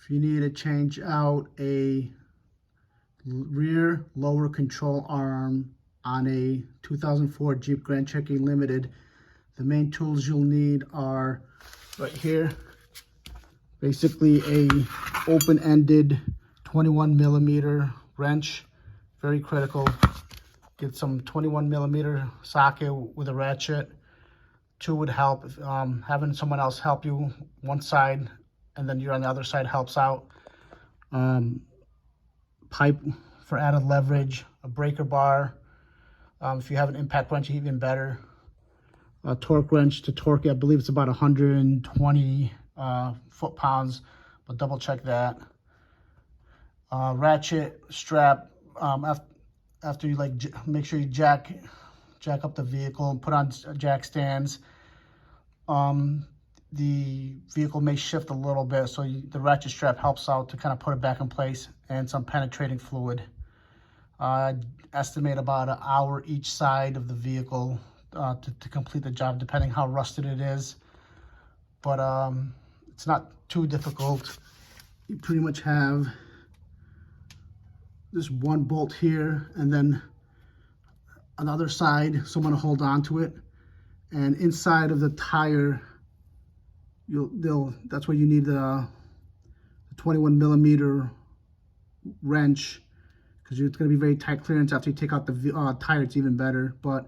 if you need to change out a rear lower control arm on a 2004 Jeep Grand Cherokee Limited, the main tools you'll need are right here. Basically a open-ended 21 millimeter wrench, very critical. Get some 21 millimeter socket with a ratchet. 2 would help. Having someone else help you one side and then you're on the other side helps out. Pipe for added leverage, a breaker bar. If you have an impact wrench, even better. A torque wrench to torque it. I believe it's about 120 foot-pounds, but double check that. Ratchet strap. After you make sure you jack up the vehicle and put on jack stands. The vehicle may shift a little bit, so the ratchet strap helps out to kind of put it back in place, and some penetrating fluid. Estimate about an hour each side of the vehicle to complete the job, depending how rusted it is. But it's not too difficult. You pretty much have this one bolt here, and then on the other side, someone will hold on to it. And inside of the tire, that's where you need the 21 millimeter wrench, because it's going to be very tight clearance. After you take out the tire, it's even better, but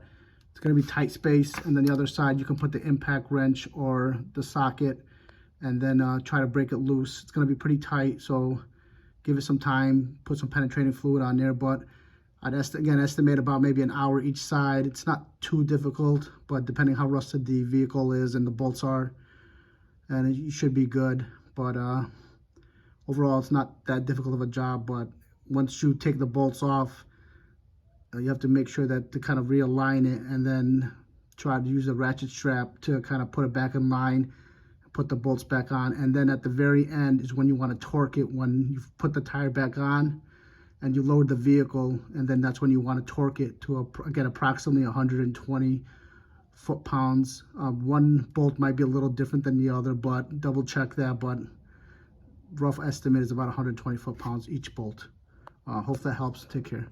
it's going to be tight space. And then the other side, you can put the impact wrench or the socket, and then try to break it loose. It's going to be pretty tight, so give it some time, put some penetrating fluid on there. But I'd estimate about maybe an hour each side. It's not too difficult, but depending how rusted the vehicle is and the bolts are, and you should be good. But overall, it's not that difficult of a job. But once you take the bolts off, you have to make sure that to kind of realign it, and then try to use a ratchet strap to kind of put it back in line, put the bolts back on. And then at the very end is when you want to torque it, when you've put the tire back on and you load the vehicle, and then that's when you want to torque it to again approximately 120 foot-pounds. One bolt might be a little different than the other, but double check that. But rough estimate is about 120 foot-pounds each bolt. Hope that helps. Take care.